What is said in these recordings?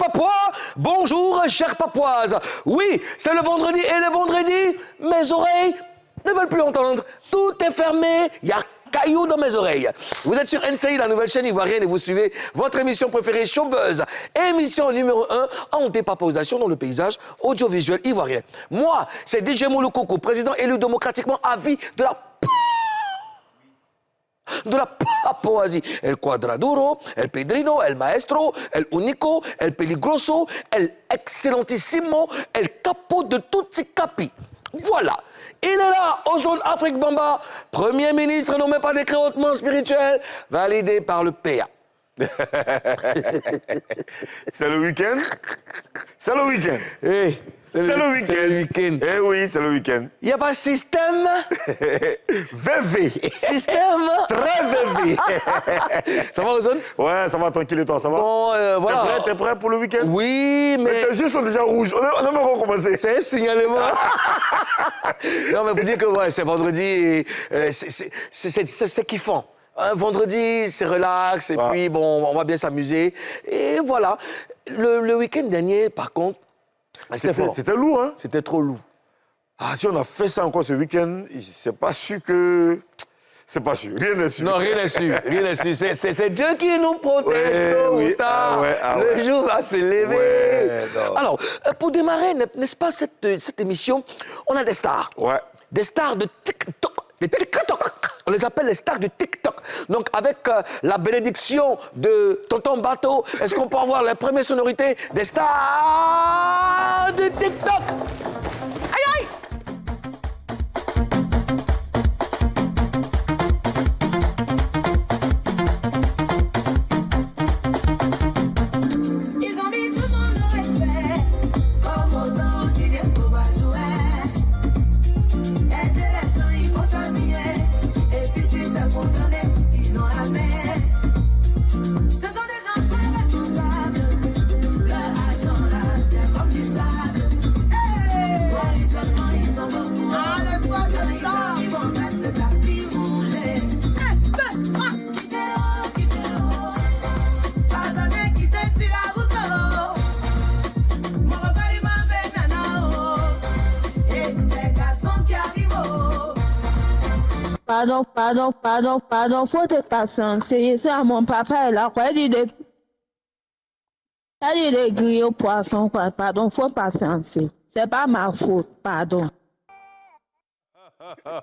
Papouas, bonjour, chères Papouases. Oui, c'est le vendredi et le vendredi, mes oreilles ne veulent plus entendre. Tout est fermé, il y a cailloux dans mes oreilles. Vous êtes sur NCI, la nouvelle chaîne ivoirienne, et vous suivez votre émission préférée, Showbuzz. Émission numéro 1 en dépapausation dans le paysage audiovisuel ivoirien. Moi, c'est DJ Mouloukoukou, président élu démocratiquement à vie de la Papouasie. El Quadraduro, El Pedrino, El Maestro, El Unico, El Peligroso, El Excellentissimo, El Capo de tutti capi. Voilà. Il est là, aux zones Afrique Bamba, Premier ministre nommé par décret hautement spirituel, validé par le PA. C'est le week-end. C'est le week-end. Hey, c'est le week-end. Eh oui, c'est le week-end. Il n'y a pas de système. VV. Système. Très VV. Ça va, Ozone? Ouais, ça va tranquille et toi, ça va? Bon, voilà. T'es prêt pour le week-end? Oui, mais... Tes yeux sont déjà rouges. On a même recommencé. C'est un signalement. Non, mais vous dire que ouais, c'est vendredi et c'est kiffant. Un vendredi, c'est relax, et puis bon, on va bien s'amuser. Et voilà. Le week-end dernier, par contre, c'était fort. C'était lourd, hein? C'était trop lourd. Ah, si on a fait ça encore ce week-end, c'est pas sûr que... C'est pas sûr, rien n'est sûr. Non, rien n'est sûr, rien n'est sûr. C'est Dieu qui nous protège tôt ou tard. Le jour va se lever. Ouais, alors, pour démarrer, n'est-ce pas, cette émission, on a des stars. Ouais. Des stars de TikTok. Des TikTok. On les appelle les stars de TikTok. Donc, avec la bénédiction de Tonton Bateau, est-ce qu'on peut avoir les premières sonorités des stars de TikTok? Aïe, aïe! Pardon, faut te patienter. C'est à mon papa, là, quoi, il dit des grilles au poisson, quoi. Pardon, faut patienter. C'est pas ma faute, pardon.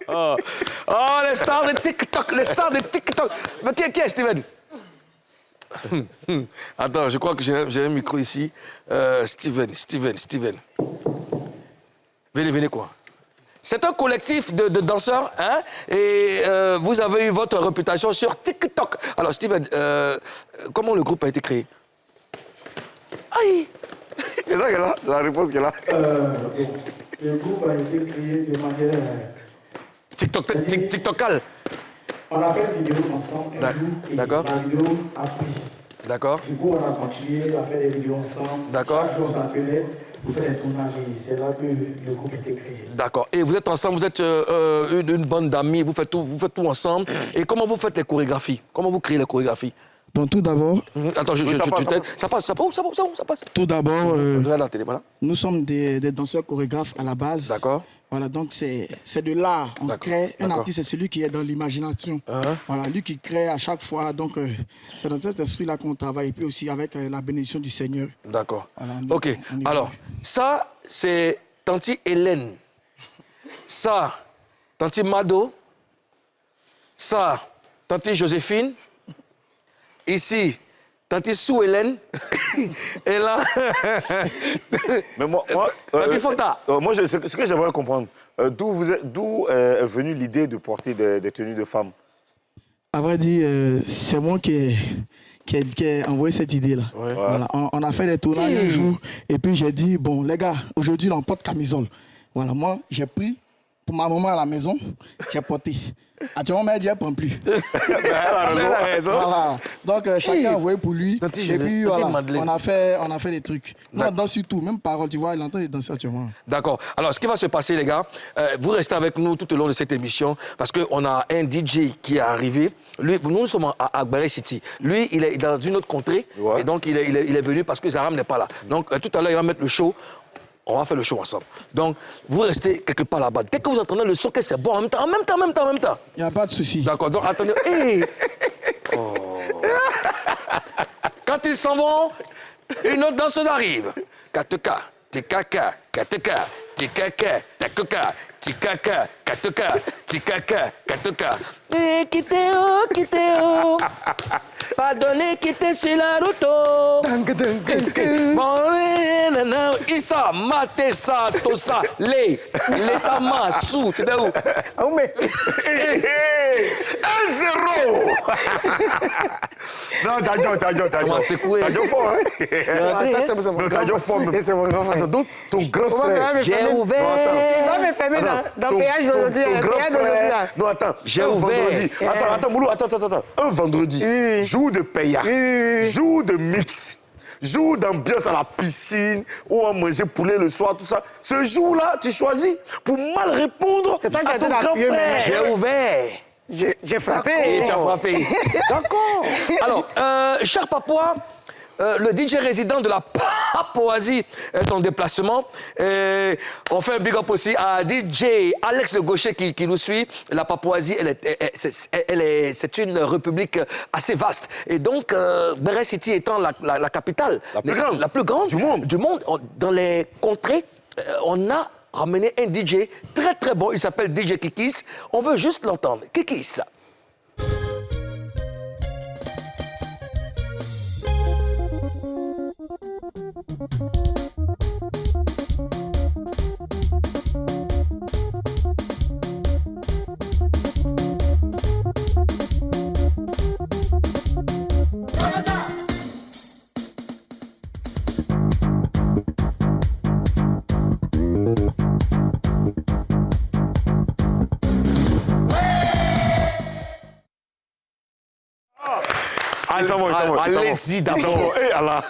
Oh, les stars de TikTok, les stars de TikTok. Mais qui est Steven? Attends, je crois que j'ai un micro ici. Steven. Venez quoi. C'est un collectif de danseurs, hein, et vous avez eu votre réputation sur TikTok. Alors, Steven, comment le groupe a été créé? Aïe! C'est ça qu'elle a, c'est la réponse qu'elle a. Le groupe a été créé de manière... TikTokal. On a fait une vidéo ensemble un jour, et la vidéo a pris. D'accord. Du coup, on a continué à faire des vidéos ensemble. D'accord. Chaque jour, on s'appelait pour faire des tournages, et c'est là que le groupe a été créé. D'accord. Et vous êtes ensemble, vous êtes une bande d'amis, vous faites tout ensemble. Et comment vous faites les chorégraphies? Comment vous créez les chorégraphies? Bon, tout d'abord... Attends, je t'aide. Ça passe. Ça passe. Tout d'abord, Regarde la télé, voilà. nous sommes des danseurs chorégraphes à la base. D'accord. Voilà, donc c'est de l'art. On crée. Un artiste, c'est celui qui est dans l'imagination. Voilà, lui qui crée à chaque fois. Donc, c'est dans cet esprit-là qu'on travaille. Et puis aussi avec la bénédiction du Seigneur. D'accord. Voilà, OK. Alors, ça, c'est Tanti Hélène. Ça, Tanti Mado. Ça, Tanti Joséphine. Ici, Tanti Sou-Hélène. Et là... Mais moi, Tanti Fonta. moi ce que j'aimerais comprendre, d'où est venue l'idée de porter des tenues de femmes? À vrai dire, c'est moi qui ai envoyé cette idée-là. Ouais. Voilà, on a fait des tournages un jour, et puis j'ai dit, bon, les gars, aujourd'hui, on porte camisole. Voilà, moi, j'ai pris pour ma maman à la maison, j'ai porté. Actuellement, elle dit qu'elle ne prend plus. Elle a raison. Voilà. Donc, chacun a envoyé pour lui. Tati Et José, puis, Tati voilà, Madeleine. on a fait des trucs. Nous, on danse sur tout. Même parole, tu vois, il entend les danser actuellement. D'accord. Alors, ce qui va se passer, les gars, vous restez avec nous tout au long de cette émission parce qu'on a un DJ qui est arrivé. Lui, nous sommes à Agbaré City. Lui, il est dans une autre contrée. Ouais. Et donc, il est venu parce que Zaram n'est pas là. Donc, tout à l'heure, il va mettre le show. On va faire le show ensemble. Donc, vous restez quelque part là-bas. Dès que vous entendez le son, que c'est bon, en même temps. Il n'y a pas de souci. D'accord, donc attendez. Hey. Oh. Quand ils s'en vont, une autre danseuse arrive. Kateka, tikaka, kateka, tikaka, takaka, tikaka, kateka, tikaka, kateka. Eh, quittez-o. Pardonnez, quittez sur la route. Bon, nanana, Issa, Mate, ça, tout ça, les tamas, sous, tu sais où? 1-0. Non, t'as m'a secoué. T'as fort, hein? Attends, c'est mon Non, t'as grand fort, frère. même. C'est mon grand frère. Attends, donc, ton grand On va frère... me J'ai fermer. ouvert. Il va me fermer dans le péage d'aujourd'hui. Ton Le grand péage d'aujourd'hui, frère... là. Non, attends. J'ai un ouvert. vendredi. Attends, Moulou, attends. Un vendredi. Oui. Jour de paya. Oui. Jour de mix. Jour d'ambiance à la piscine, où on mangeait poulet le soir, tout ça. Ce jour-là, tu choisis pour mal répondre C'est toi qui à as ton été la grand pieuse, frère. J'ai ouvert. J'ai frappé. Et tu as frappé. D'accord. Alors, cher Papouas, le DJ résident de la Papouasie est en déplacement. On fait un big up aussi à DJ Alex Le Gaucher qui nous suit. La Papouasie, c'est une république assez vaste. Et donc, Agbaré City étant la capitale, La plus grande du monde, dans les contrées, on a ramené un DJ très très bon. Il s'appelle DJ Kikis. On veut juste l'entendre. Kikis. Ah, ça va. Allez-y d'abord. Eh, Allah.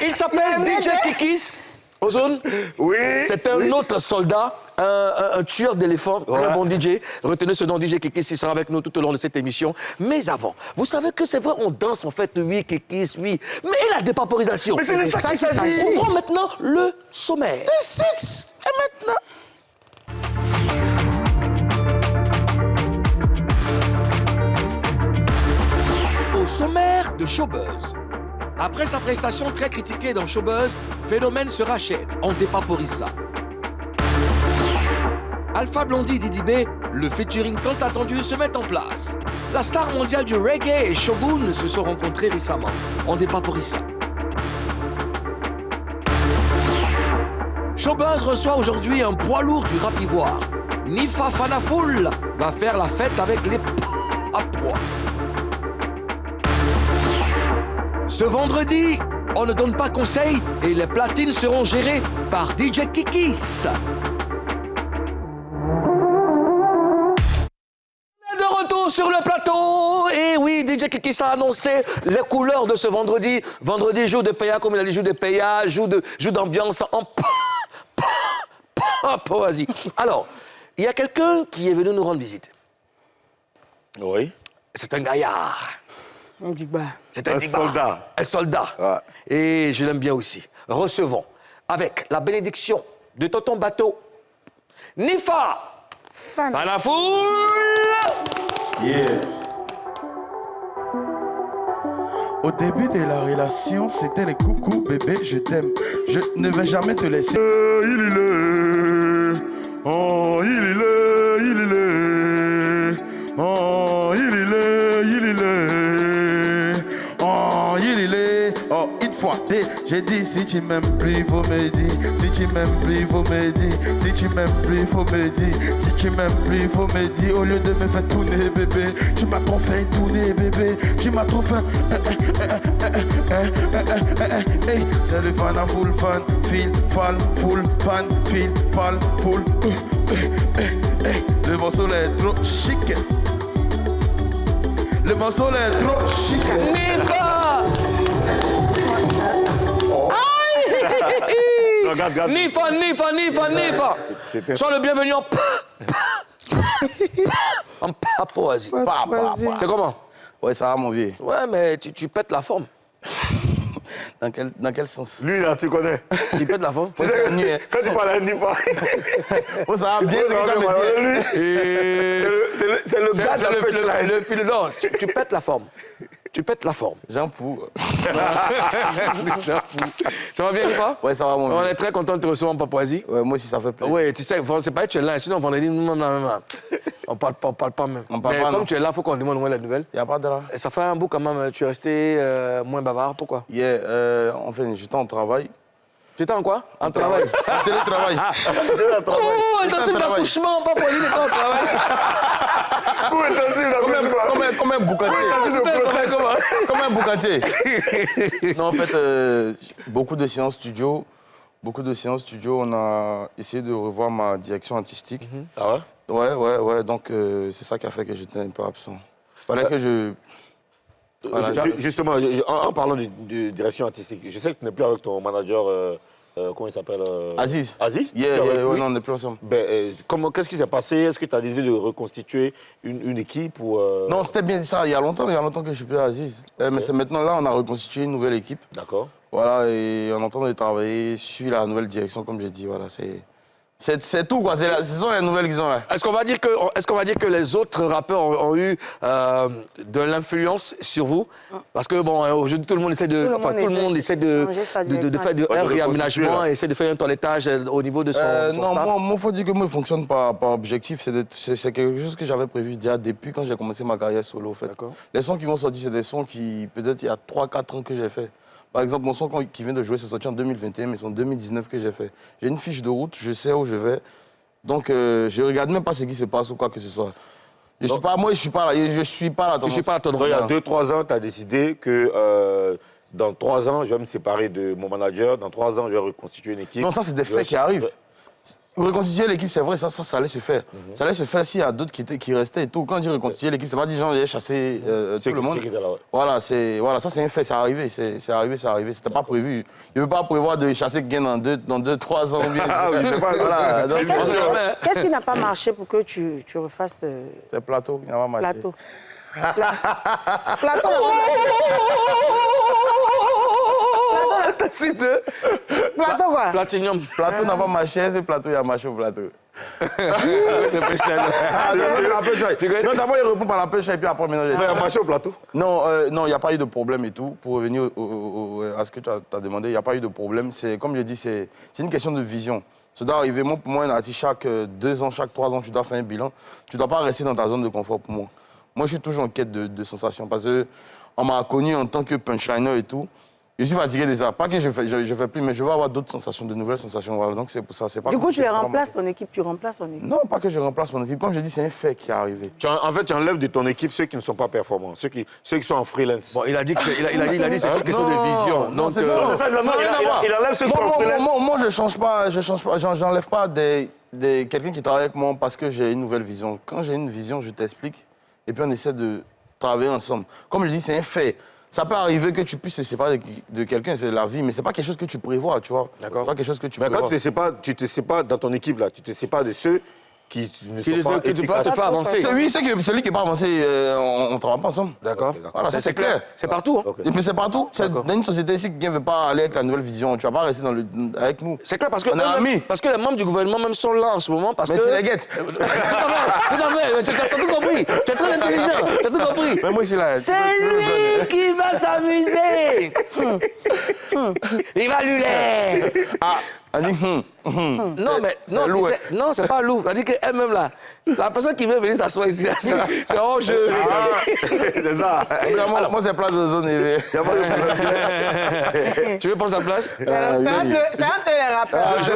Il s'appelle DJ Kikis. Ozone, Oui. c'est un autre soldat, un tueur d'éléphants, très Ouais. bon DJ. Retenez ce nom, DJ Kikis, il sera avec nous tout au long de cette émission. Mais avant, vous savez que c'est vrai, on danse, on fait oui, Kikis, oui. Mais la dépaporisation. Mais c'est de ça qu'il s'agit. On prend maintenant le sommaire. Six. Et maintenant... Au sommaire de Showbuzz. Après sa prestation très critiquée dans Showbuzz, Phénomène se rachète, on dépaporise ça. Alpha Blondy Didi B, le featuring tant attendu se met en place. La star mondiale du reggae et Shogun se sont rencontrés récemment, on dépaporise ça. Showbuzz reçoit aujourd'hui un poids lourd du rap ivoire. Nifa Fanafoul va faire la fête avec les Papouas. Ce vendredi, on ne donne pas conseil et les platines seront gérées par DJ Kikis. On est de retour sur le plateau. Et oui, DJ Kikis a annoncé les couleurs de ce vendredi. Vendredi, jour de Paya, comme il a dit, jour de Paya, jour d'ambiance en Papouasie. Alors, il y a quelqu'un qui est venu nous rendre visite. Oui. C'est un gaillard. On dit bah. C'est Un Digba. soldat. Un soldat. Ouais. Et je l'aime bien aussi. Recevons, avec la bénédiction de Tonton Bateau, Nifa Fanafoul. Yes. Au début de la relation, c'était les coucou bébé, je t'aime. Je ne vais jamais te laisser. Il est. Oh, il est. Oh, il est. Oh, il est. Oh, une fois, deux, J'ai dit si tu m'aimes plus, faut me dire. Si tu m'aimes plus, faut me dire. Si tu m'aimes plus, faut me dire. Si tu m'aimes plus, faut me dire. Au lieu de me faire tourner, bébé, tu m'as trop fait tourner, bébé. Tu m'as trop fait. C'est le fan à full fan, fil, fall, full fan, fil, fall, full. Le morceau là est trop chic. Le morceau là est trop chic. Nifa! Regarde. Nifa! Sois le bienvenu en Papouasie. C'est comment? Ouais, ça va, mon vieux. Ouais, mais tu pètes la forme. Dans quel sens? Lui, là, tu connais. Tu pètes la forme? Tu sais que quand tu parles à Nifa, Oh, ça va bien, c'est que lui, c'est le gars de la punchline. Le fil non, tu pètes la forme. Tu pètes la forme. Jean Pou. Ça va bien, Nifa? Ouais, ça va, mon vieux. On est très content de te recevoir en Papouasie. Ouais, moi aussi, ça fait plaisir. Oui, tu sais, c'est pas que tu es là, sinon vendredi, on parle pas même. On parle mais pas, comme non. tu es là, il faut qu'on demande moins la nouvelle. Y a pas de là. Et ça fait un bout quand même, tu es resté moins bavard, pourquoi? Yeah, enfin, j'étais en travail. Tu étais en quoi? En travail. En télétravail. Oh, intensive d'accouchement, pas pour dire que tu es en travail. Où intensive d'accouchement? Comme un boucatier. Comme un boucatier. Non, en fait, beaucoup de séances studio. On a essayé de revoir ma direction artistique. Ah ouais? Ouais. Donc, c'est ça qui a fait que j'étais un peu absent. Fallait que je... Voilà, Justement, en parlant de direction artistique, je sais que tu n'es plus avec ton manager, comment il s'appelle? Aziz. Aziz? Yeah, Tu es avec ouais, lui? non, on n'est plus ensemble. Qu'est-ce qui s'est passé? Est-ce que tu as décidé de reconstituer une équipe ou, Non, c'était bien ça. Il y a longtemps que je suis plus à Aziz. Mais c'est maintenant là, on a reconstitué une nouvelle équipe. D'accord. Voilà, et on est en train de travailler sur la nouvelle direction, comme j'ai dit. Voilà, c'est tout, quoi. Ce sont les nouvelles qu'ils ont là. Est-ce qu'on va dire que les autres rappeurs ont eu de l'influence sur vous? Parce que bon, aujourd'hui tout le monde essaie de, tout le monde essaie de faire un réaménagement, essaie de faire un toilettage au niveau de son Non, staff. moi, il faut dire que moi, je fonctionne par objectif. C'est quelque chose que j'avais prévu déjà depuis quand j'ai commencé ma carrière solo, en fait. D'accord. Les sons qui vont sortir, c'est des sons qui, peut-être, il y a 3-4 ans que j'ai fait. Par exemple, mon son qui vient de jouer, c'est sorti en 2021, mais c'est en 2019 que j'ai fait. J'ai une fiche de route, je sais où je vais. Donc, je ne regarde même pas ce qui se passe ou quoi que ce soit. Je suis pas là. Je suis pas là. Je suis pas à ton Donc, il y a 2-3 ans, tu as décidé que dans 3 ans, je vais me séparer de mon manager. Dans 3 ans, je vais reconstituer une équipe. Non, ça, c'est des faits qui arrivent. Reconstituer l'équipe, c'est vrai, ça allait se faire. Ça allait se faire s'il y a d'autres qui restaient et tout. Quand on dit reconstituer l'équipe, c'est pas dire genre, j'ai chassé tout le monde. Voilà, ça, c'est un fait, c'est arrivé. C'est arrivé. C'était pas prévu. Je ne veux pas prévoir de chasser quelqu'un dans 2-3 ans. Voilà, donc, Qu'est-ce qui n'a pas marché pour que tu refasses c'est Plateau qui n'a pas marché. Plateau? Plateau. Plateau quoi? Platinum. Plateau n'a pas marché, c'est Plateau, il a marché au Plateau. C'est Punchline. Non, d'abord, il répond par la pêche et puis après, maintenant, Il a marché au plateau? Non, il n'y a pas eu de problème et tout. Pour revenir à ce que tu as demandé, il n'y a pas eu de problème. Comme je dis, c'est une question de vision. Ça doit arriver. Moi, pour moi, un artiste, chaque 2 ans, chaque 3 ans, tu dois faire un bilan. Tu ne dois pas rester dans ta zone de confort pour moi. Moi, je suis toujours en quête de sensations parce qu'on m'a connu en tant que punchliner et tout. Je suis fatigué de ça. Pas que je fais plus, mais je veux avoir d'autres sensations, de nouvelles sensations. Voilà. Donc c'est pour ça. C'est pas Du coup, tu les remplaces ton équipe, tu remplaces ton équipe. Non, pas que je remplace mon équipe. Comme je dis, c'est un fait qui est arrivé. En fait, tu enlèves de ton équipe ceux qui ne sont pas performants, ceux qui sont en freelance. Bon, il a dit que c'est une question de vision. Non, Donc, c'est non, ça, il enlève ceux qui sont en freelance. Moi, je change pas, j'enlève pas quelqu'un qui travaille avec moi parce que j'ai une nouvelle vision. Quand j'ai une vision, je t'explique et puis on essaie de travailler ensemble. Comme je dis, c'est un fait. Ça peut arriver que tu puisses te séparer de quelqu'un, c'est la vie, mais c'est pas quelque chose que tu prévois, tu vois. D'accord. C'est pas quelque chose que tu Mais prévois. quand tu te sépares dans ton équipe, là, tu te sépares de ceux qui ne sont pas tu peux pas te efficaces. faire avancer. Oui, celui qui n'est pas avancé, on ne travaille pas ensemble. D'accord. Ok, d'accord. Voilà, ça c'est clair. C'est partout. Hein. Ok. Mais c'est partout. D'accord. Dans une société ici, quelqu'un ne veut pas aller avec la nouvelle vision. Tu ne vas pas rester avec nous. C'est clair parce que On est amis. parce que les membres du gouvernement même sont là en ce moment parce Mais que tu les guettes. Tout à fait. Tu as tout compris. Tu es très intelligent. Tu as tout compris. Mais moi, ici, là. C'est lui qui va s'amuser. Il va lui Ah, elle dit Non, mais non, Lou, tu sais, non, c'est pas Lou. Elle dit qu'elle-même, là, la personne qui veut venir s'asseoir ici, là, c'est hors jeu. C'est ça. Moi, c'est place de zone. Tu veux prendre sa place? C'est un peu les rappeurs. Je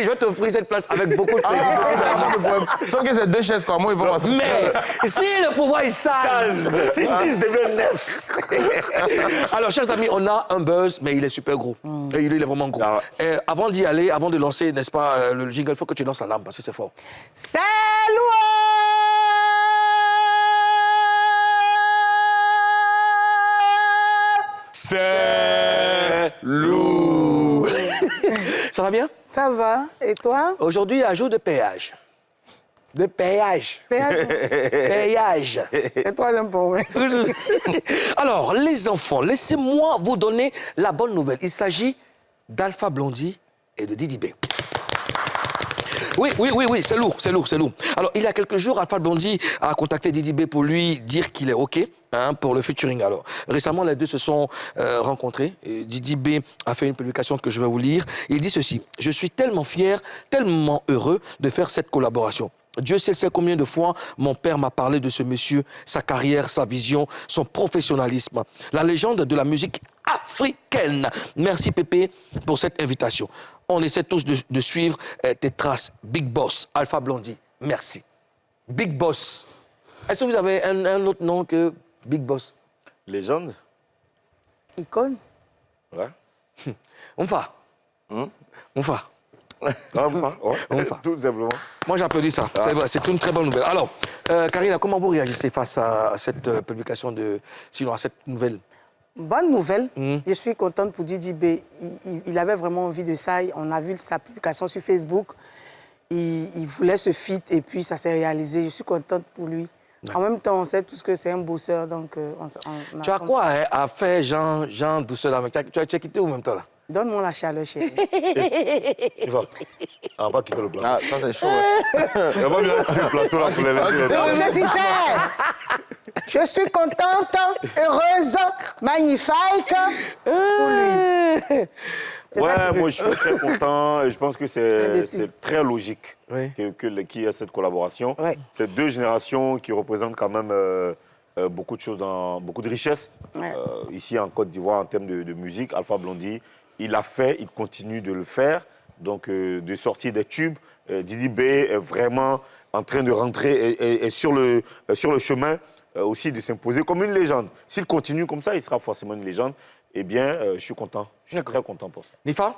vais t'offrir cette place avec beaucoup de plaisir. Sauf que c'est 2 chaises, quoi. Moi, il peut passer. Mais si le pouvoir est sage. 6 devient 9. Alors, chers amis, on a un buzz, mais il est super gros. Et il est vraiment gros. Ah Et avant d'y aller, avant de lancer, n'est-ce pas, le jingle, il faut que tu lances la lampe parce que c'est fort. C'est C'est lourd. Ça va bien? Ça va. Et toi? Aujourd'hui, un jour de péage. De péage. Péage. Péage. C'est troisième pour moi. Alors, les enfants, laissez-moi vous donner la bonne nouvelle. Il s'agit d'Alpha Blondy et de Didi B. Oui, c'est lourd. Alors, il y a quelques jours, Alpha Blondy a contacté Didi B pour lui dire qu'il est OK pour le featuring. Alors, récemment, les deux se sont rencontrés. Et Didi B a fait une publication que je vais vous lire. Il dit ceci: « Je suis tellement fier, tellement heureux de faire cette collaboration. Dieu sait combien de fois mon père m'a parlé de ce monsieur, sa carrière, sa vision, son professionnalisme. La légende de la musique africaine. Merci Pépé pour cette invitation. On essaie tous de suivre tes traces. Big Boss, Alpha Blondy, merci. Big Boss. Est-ce que vous avez un autre nom que Big Boss? Légende. Icône. Ouais. On va. On va. Tout simplement. Moi, j'applaudis ça. C'est une très bonne nouvelle. Alors, Karina, comment vous réagissez face à cette publication sinon à cette nouvelle? Bonne nouvelle. Je suis contente pour Didi B. Il avait vraiment envie de ça. On a vu sa publication sur Facebook. Il voulait ce feat et puis ça s'est réalisé. Je suis contente pour lui. En même temps, on sait tous que c'est un bosseur, donc Tu as quoi à faire, Jean Douceur là? Tu as quitté où même toi là? Donne-moi la chaleur, chérie. Il va. On va quitter le plateau. Ah, ça, c'est chaud. Ouais. On va bien quitter le plateau là pour les Donc, je disais, je suis contente, heureuse, magnifique pour lui. Ouais, moi je suis très content et je pense que c'est très logique Oui. qu'il y ait cette collaboration. Ouais. C'est 2 générations qui représentent quand même beaucoup de choses, beaucoup de richesses. Ouais. Ici en Côte d'Ivoire en termes de musique, Alpha Blondy, il l'a fait, il continue de le faire. Donc de sortir des tubes, Didi B est vraiment en train de rentrer et sur le chemin aussi de s'imposer comme une légende. S'il continue comme ça, il sera forcément une légende. Eh bien, je suis content. Je suis très content pour ça. Nifa?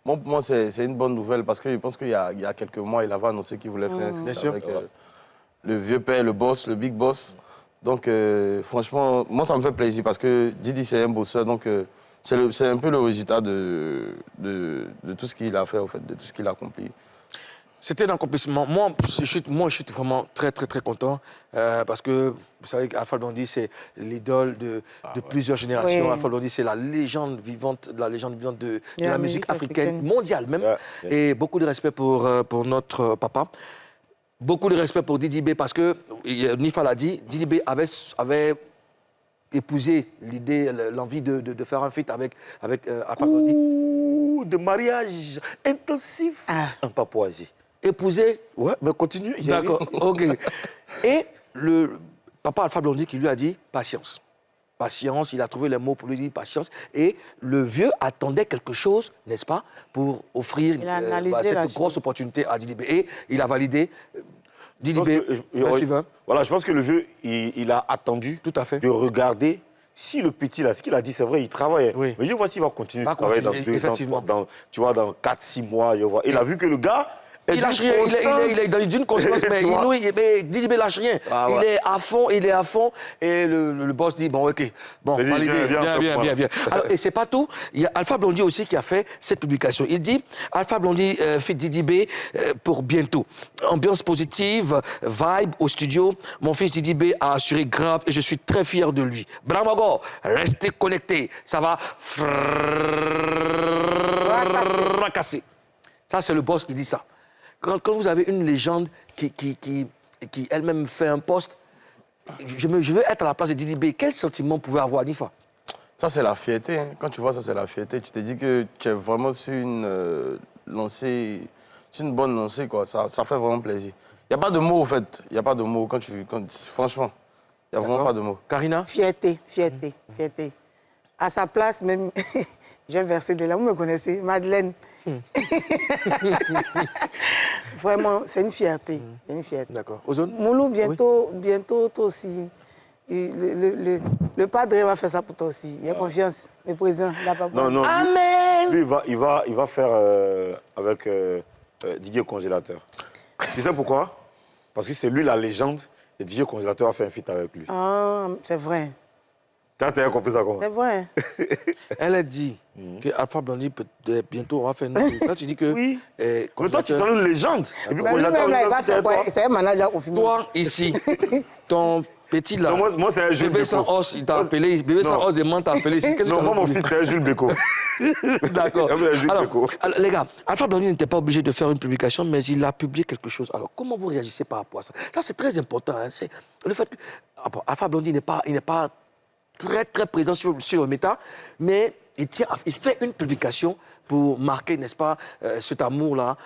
Bon, pour moi, c'est une bonne nouvelle parce que je pense qu'il y a quelques mois, il avait annoncé qu'il voulait faire un feat avec le vieux père, le boss, le big boss. Donc, franchement, moi, ça me fait plaisir parce que Didi, c'est un bosseur. Donc, c'est un peu le résultat de tout ce qu'il a fait, en fait, de tout ce qu'il a accompli. C'était un accomplissement. Moi, je suis vraiment très, très, très content parce que, vous savez qu'Alpha Blondy, c'est l'idole de plusieurs générations. Oui. Alpha Blondy, c'est la légende vivante de la musique africaine, africaine. mondiale même. Et beaucoup de respect pour notre papa. Beaucoup de respect pour Didi B parce que, Nifa l'a dit, Didi B avait épousé l'idée, l'envie de faire un feat avec Alpha Blondy. Ouh, de mariage intensif en Papouasie. Épousé. Ouais, mais continue. D'accord, OK. Et le papa Alpha Blondy qui lui a dit patience. Patience, il a trouvé les mots pour lui dire patience. Et le vieux attendait quelque chose, n'est-ce pas, pour offrir cette grosse opportunité à Didi B. Et il a validé. Didi B, voilà, je pense que le vieux, il a attendu tout à fait de regarder si le petit, là, ce qu'il a dit, c'est vrai, il travaillait. Oui. Mais je vois s'il va continuer de travailler dans 4-6 mois. Je vois. Il a vu que le gars... Il lâche rien, il est dans une constance, mais Didi B lâche rien. Il est à fond, et le boss dit, bon, OK, bon, validé, viens. Alors, et c'est pas tout, il y a Alpha Blondy aussi qui a fait cette publication. Il dit, Alpha Blondy fit Didi B pour bientôt. Ambiance positive, vibe au studio. Mon fils Didi B a assuré grave et je suis très fier de lui. Bravo, restez connectés, ça va fracasser. Ça, c'est le boss qui dit ça. Quand vous avez une légende qui elle-même fait un poste, je veux être à la place de Didi B. Quel sentiment pouvait avoir Nifa? Ça, c'est la fierté. Hein. Quand tu vois ça, c'est la fierté. Tu te dis que tu es vraiment sur une lancée, sur une bonne lancée, quoi. Ça fait vraiment plaisir. Il n'y a pas de mots, en fait. Il n'y a pas de mots. Franchement, il n'y a vraiment pas de mots. Karina? Fierté. À sa place, même, j'ai versé de là. Vous me connaissez, Madeleine. Vraiment, c'est une fierté. D'accord. Ozone? Moulou, bientôt, toi aussi. Le padre va faire ça pour toi aussi. Il y a confiance. Le président, la papa. Non, non. Amen! Lui, il va faire avec Didier Congélateur. Tu sais pourquoi? Parce que c'est lui la légende et Didier Congélateur a fait un feat avec lui. Ah, c'est vrai. T'as compris ça comment? C'est vrai. Elle a dit que Alpha Blondy, bientôt, on va faire une... Quand tu dis que... Oui. Mais toi, tu sens une légende. Et puis Mais lui-même, là, il va faire quoi? C'est un manager confirmé. Toi, ici, ton petit là, Non, moi c'est un Jules bébé Béco. sans os, il t'a appelé, bébé sans os demande t'a appelé ici. Qu'est-ce que Non, tu moi, as mon répondu? fils, c'est un Jules Béco. D'accord. Jules Béco. Alors, les gars, Alpha Blondy n'était pas obligé de faire une publication, mais il a publié quelque chose. Alors, comment vous réagissez par rapport à ça? Ça, c'est très important. Hein. C'est le fait que Alpha Blondy n'est pas très présent sur le méta, mais il fait une publication pour marquer, n'est-ce pas, cet amour-là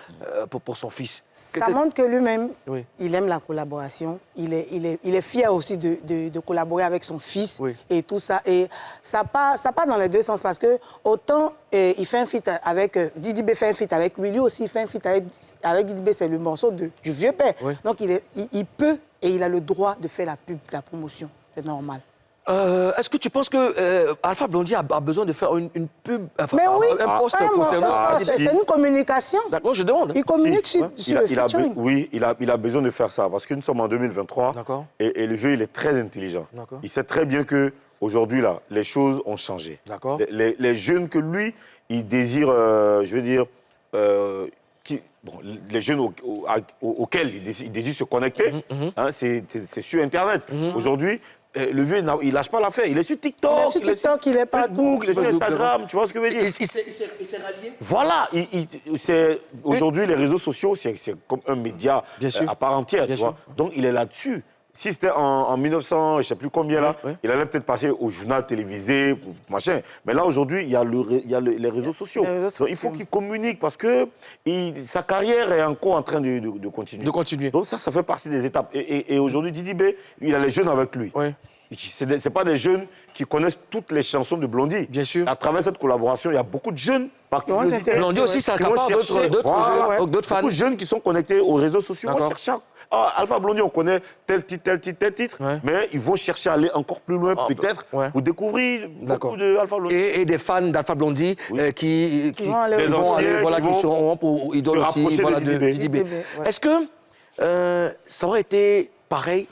pour son fils. Ça montre que lui-même, Oui. il aime la collaboration. Il est fier aussi de collaborer avec son fils Oui. et tout ça. Et ça part dans les deux sens parce que autant il fait un feat avec Didi B, fait un feat avec lui, lui aussi il fait un feat avec Didi B, c'est le morceau du vieux père. Oui. Donc il peut et il a le droit de faire la pub, la promotion. C'est normal. Est-ce que tu penses que Alpha Blondy a besoin de faire une pub, enfin, Mais oui, un post un concernant morceau, si. c'est une communication. D'accord, je demande. Il communique Si. sur le featuring. Oui, il a besoin de faire ça parce que nous sommes en 2023 D'accord. et le vieux, il est très intelligent. D'accord. Il sait très bien que aujourd'hui là, les choses ont changé. D'accord. Les jeunes que lui, il désire, je veux dire, les jeunes auxquels il désire se connecter, hein, c'est sur Internet. Aujourd'hui, le vieux, il lâche pas l'affaire. Il est sur TikTok, Il est sur TikTok, il est partout. Facebook, il est sur Facebook, Instagram, tu vois ce que je veux dire? Il s'est rallié. Voilà, aujourd'hui, les réseaux sociaux, c'est comme un média Bien sûr. à part entière, Bien tu vois. sûr. Donc, il est là-dessus. Si c'était en 1900, je ne sais plus combien, là, Oui. il allait peut-être passer au journal télévisé, machin. Mais là, aujourd'hui, il y a les réseaux sociaux. Les réseaux Donc, il faut qu'il communique parce que sa carrière est encore en train de continuer. De continuer. Donc, ça fait partie des étapes. Et aujourd'hui, Didi B, il a les jeunes avec lui. Oui. Ce n'est pas des jeunes qui connaissent toutes les chansons de Blondie. Bien sûr. À travers cette collaboration, il y a beaucoup de jeunes, par vont curiosité, s'intéresser, Blondie aussi, ça qui vont accapare chercher. d'autres Beaucoup fans. de jeunes qui sont connectés aux réseaux sociaux vont D'accord. chercher. Alpha Blondie, on connaît tel titre, Ouais. mais ils vont chercher à aller encore plus loin, peut-être, ouais. pour découvrir D'accord. beaucoup d'Alpha Blondie. Et des fans d'Alpha Blondy qui vont aller Les au- anciens voilà, qui qui vont seront pour idoles se aussi, rapprocher voilà, de de Didi B. Didi B. Didi B, ouais. Est-ce que ça aurait été pareil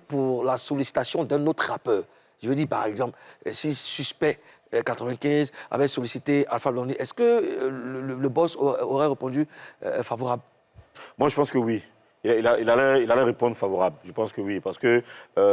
pour la sollicitation d'un autre rappeur? Je veux dire, par exemple, si Suspect 95 avait sollicité Alpha Blondy, est-ce que le boss aurait répondu favorable? Moi, je pense que oui. Il allait répondre favorable. Je pense que oui. Parce que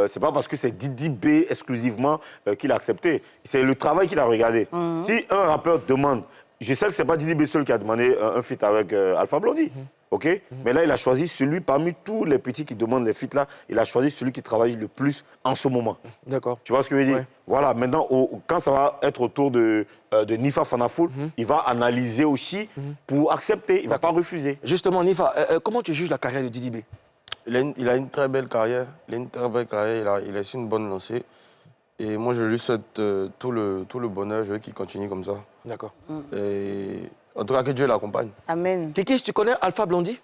c'est pas parce que c'est Didi B exclusivement qu'il a accepté. C'est le travail qu'il a regardé. Si un rappeur demande, je sais que c'est pas Didi B seul qui a demandé un feat avec Alpha Blondy. OK? Mais là, il a choisi celui, parmi tous les petits qui demandent les feats là, il a choisi celui qui travaille le plus en ce moment. D'accord. Tu vois ce que je veux dire? Ouais. Voilà, maintenant, quand ça va être autour de Nifa Fanafoul, il va analyser aussi pour accepter, il ne va pas refuser. Justement, Nifa, comment tu juges la carrière de Didi B? Il a une très belle carrière. Il est sur une bonne lancée. Et moi, je lui souhaite tout le bonheur. Je veux qu'il continue comme ça. D'accord. Et en tout cas, que Dieu l'accompagne. Amen. Kiki, tu connais Alpha Blondy?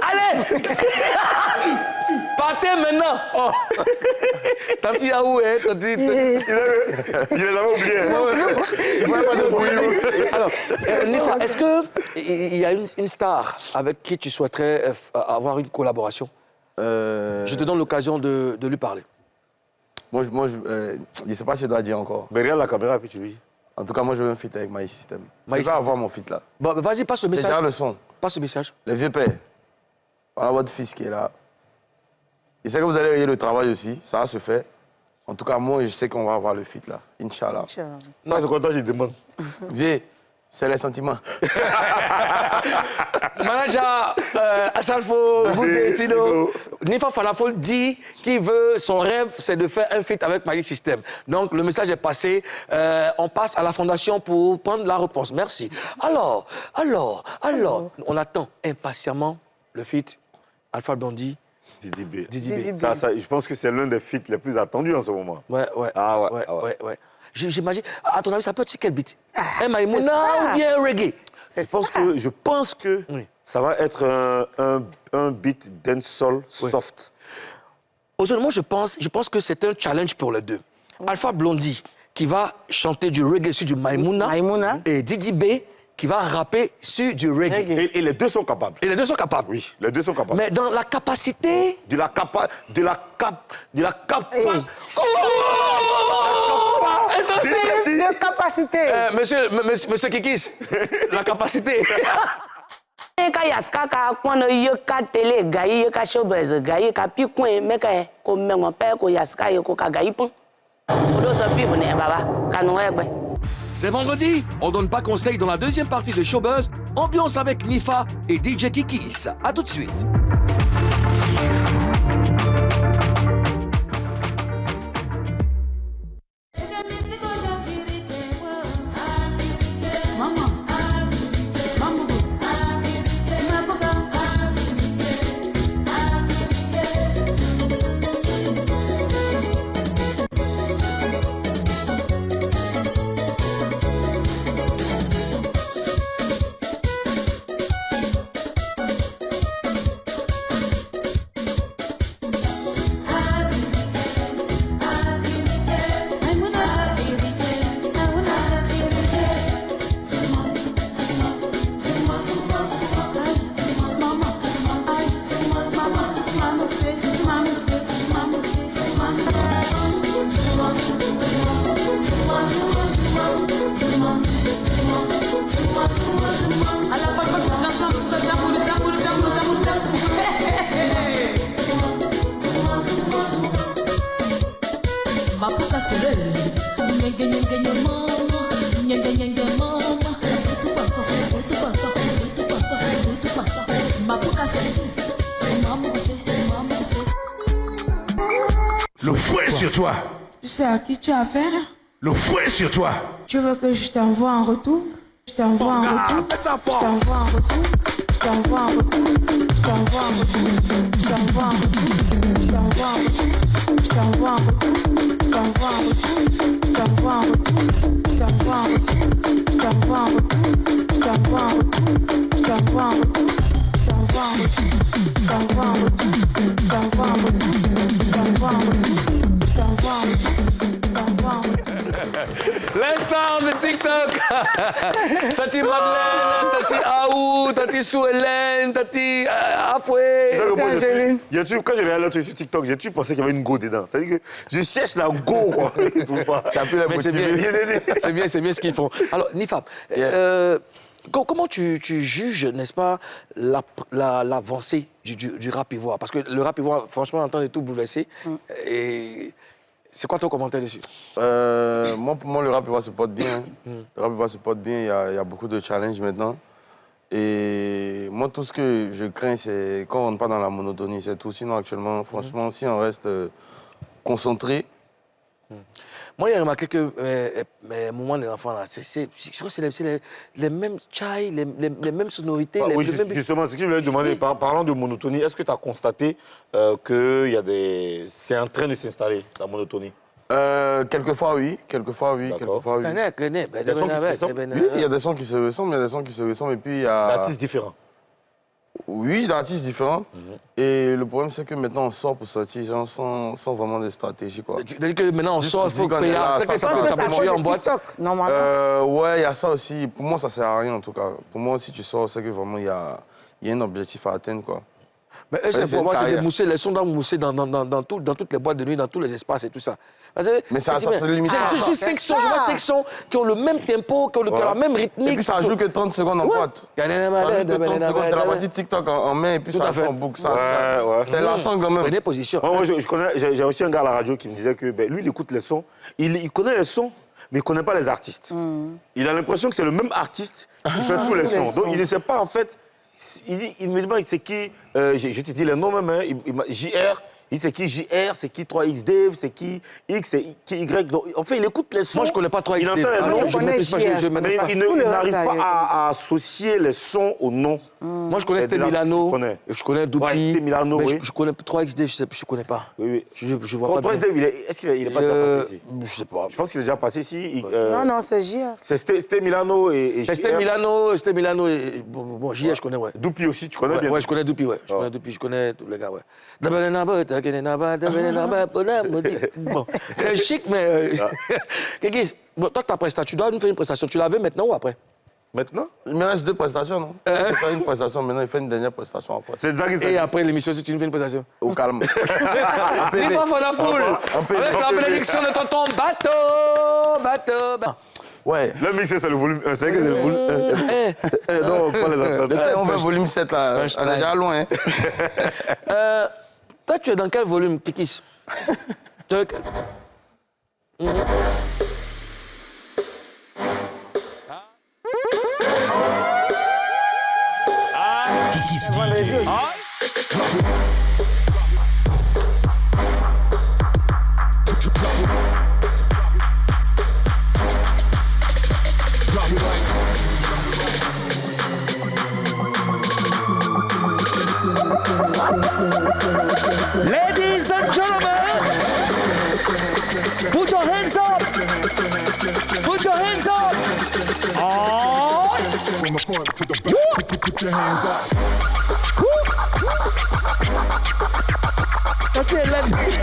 Allez! Partez maintenant! Oh. Tanti Yaou, hein, Tanti. Il les avait oubliés. Alors, Nifa, est-ce qu'il y a une star avec qui tu souhaiterais avoir une collaboration? Je te donne l'occasion de lui parler. Moi, je ne sais pas si je dois dire encore. Mais regarde la caméra et puis tu lui dis. En tout cas, moi, je veux un feat avec My System. Je My vais System. avoir mon feat là. Bon, vas-y, passe le C'est déjà message. le son. Passe le message. Les vieux pères. Voilà votre fils qui est là. Je sais que vous allez rayer le travail aussi. Ça va se faire. En tout cas, moi, je sais qu'on va avoir le feat là. Inch'Allah. Non, c'est content, je demande. Vieux, c'est les sentiments. Manager Asalfo, Goudé, Tino, Nifa Falafel dit qu'il veut, son rêve, c'est de faire un feat avec Magic System. Donc, le message est passé. On passe à la fondation pour prendre la réponse. Merci. Alors, on attend impatiemment le feat Alpha Blondy. Didi B. Didi B. Ça, je pense que c'est l'un des feats les plus attendus en ce moment. Ouais. Ah ouais. J'imagine. À ton avis, ça peut être quel beat? Un Maïmouna ou bien un reggae? Je pense que Oui. ça va être un beat dancehall soft. Honnêtement, je pense que c'est un challenge pour les deux. Alpha Blondy qui va chanter du reggae sur du Maïmouna. Et Didi B qui va rapper sur du reggae. Et les deux sont capables. Et les deux sont capables. Oui, les deux sont capables. Mais dans la capacité... De la capa... De capacité. Monsieur Kikis, la capacité. Ka yaska ka kwana ka tele gayi ka showbiz gayi ka pikwen meka ko mengo pe ko yaska ko ka gayi pon. Do so pi bone baba kanu egbe. C'est vendredi, on donne pas conseil dans la deuxième partie de Showbuzz. Ambiance avec Nifa et DJ Kikis. À tout de suite. Le fouet sur toi. Tu sais à qui tu as affaire? Le fouet sur toi. Tu veux que je t'envoie en retour? Je t'envoie en retour. Je t'envoie en retour. Je t'envoie en retour. Je t'envoie en retour. Je t'envoie en retour. Je t'envoie en retour. Je t'envoie en retour. Je t'envoie en retour. Je t'envoie en retour. Je t'envoie en retour. Je t'envoie en retour. Je t'envoie en retour. Je t'envoie en retour. Je t'envoie en retour. Je t'envoie en retour. Je t'envoie en retour. Je t'envoie en retour. L'instant de TikTok. Tati Madeleine, Tati Aou, Tati Sou-Hélène, Tati Afoué. Quand j'ai regardé sur TikTok, j'ai pensé qu'il y avait une go dedans. C'est-à-dire que je cherche la go, quoi. Mais c'est bien ce qu'ils font. Alors, Nifap, comment tu juges, n'est-ce pas, l'avancée du rap ivoire? Parce que le rap ivoire, franchement, est en train de tout bouleverser. Et c'est quoi ton commentaire dessus? Pour moi, le rap ivoire se porte bien. Le rap ivoire se porte bien, il y a beaucoup de challenges maintenant. Et moi, tout ce que je crains, c'est quand on n'est pas dans la monotonie, c'est tout. Sinon, actuellement, franchement, si on reste concentré... Moi, j'ai remarqué que mes moments des enfants, là, je crois que c'est les mêmes chai, les mêmes sonorités. Justement, ce que je voulais te demander, parlant de monotonie, est-ce que tu as constaté que c'est en train de s'installer, la monotonie? Quelquefois, oui. Il y a des sons qui se ressemblent, et puis il y a... D'artistes différents. Oui, d'artistes différents. Et le problème, c'est que maintenant, on sort pour sortir, genre, sans vraiment de stratégie, quoi. C'est-à-dire que maintenant, on sort, il faut payer. Ça en TikTok, normalement. Ouais, il y a ça aussi. Pour moi, ça sert à rien, en tout cas. Pour moi, si tu sors, c'est que vraiment, il y a un objectif à atteindre, quoi. Mais eux, pour moi, c'est de mousser. Les sons doivent mousser dans toutes les boîtes de nuit, dans tous les espaces et tout ça. Mais ça se limite. Je 5 sons, je vois 5 sons qui ont le même tempo, qui ont la même rythmique. Et puis ça joue que 30 secondes en boîte. Ça joue que 30 secondes. C'est la partie TikTok en main et puis ça fait en boucle. C'est lassant quand même. Prenez position. Moi, j'ai aussi un gars à la radio qui me disait que lui, il écoute les sons. Il connaît les sons, mais il ne connaît pas les artistes. Il a l'impression que c'est le même artiste qui fait tous les sons. Donc, il ne sait pas, en fait... Il me demande c'est qui, je te dis les noms même, hein, JR, il c'est qui JR, c'est qui 3X Dave, c'est qui X, c'est qui Y. Donc, en fait, il écoute les sons. Moi, je ne connais pas 3X Dave. Il entend les noms, mais il n'arrive pas à associer les sons aux noms. Moi, je connais Sté Milano, je connais Doupi, Sté Milano, mais je connais 3X Dave, je ne connais pas. Oui. Je vois pas. 3X Dave, est-ce qu'il est pas déjà passé ici? Je sais pas. Je pense qu'il est déjà passé ici. Non, c'est JR. C'est Sté Milano et JR. Sté Milano et... Bon, JR, je connais, ouais. Doupi aussi, tu connais bien? Ouais, je connais Doupi, ouais. Je connais tous les gars, ouais. Bon, c'est chic, mais... Kékis, toi, ta prestation, tu dois nous faire une prestation. Tu la veux maintenant ou après? Maintenant? Il me reste 2 prestations, non? Il fait une prestation, maintenant il fait une dernière prestation après. Et après l'émission, si tu nous fais une prestation? Au calme. Les fois, faut la foule. Avec la bénédiction de tonton Bateau. Ouais. Le mix, c'est le volume 1. C'est que c'est le volume 1. Non, pas les affaires. On fait volume 7 là. On est déjà loin. Toi, tu es dans quel volume, Kikis? Ladies and gentlemen, put your hands up. Put your hands up. Oh. From the front to the back, put your hands up. Okay, let me.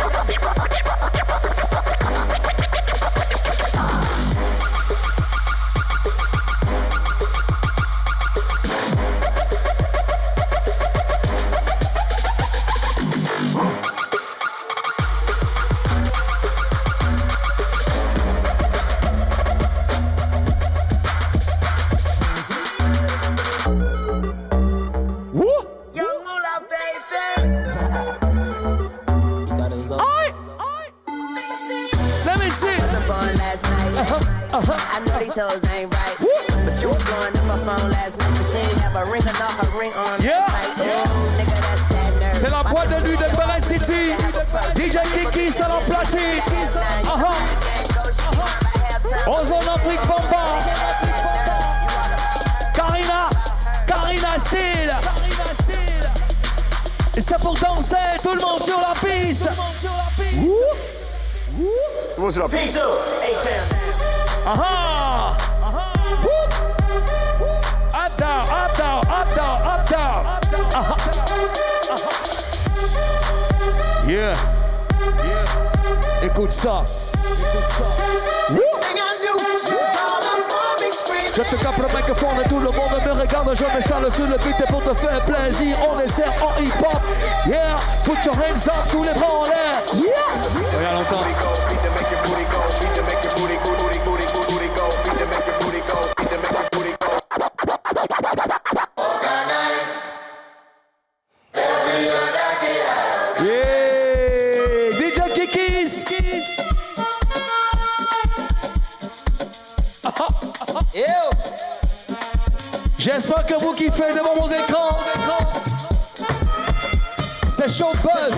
I know these hoes ain't right. But you was blowing up my phone last night. But she ain't have a ring enough, a ring on. Yeah. Nigga, that's that nerve. C'est la boîte de nuit de Paris City. DJ Kikis à la platine. En zone Afrique Pampa. Karina Style. Et c'est pour danser, tout le monde sur la piste. Tout le monde sur la piste. Aha! Up down, up down, up down, up down. Yeah. Écoute ça. Je te capte le microphone et tout le monde me regarde. Je m'installe sur le beat pour te faire plaisir. On est serre en hip-hop. Yeah. Put your hands up, tous les bras en l'air. Yeah. Regarde encore. Yeah. DJ Kikis. J'espère que vous kiffez devant vos écrans. C'est Show Buzz.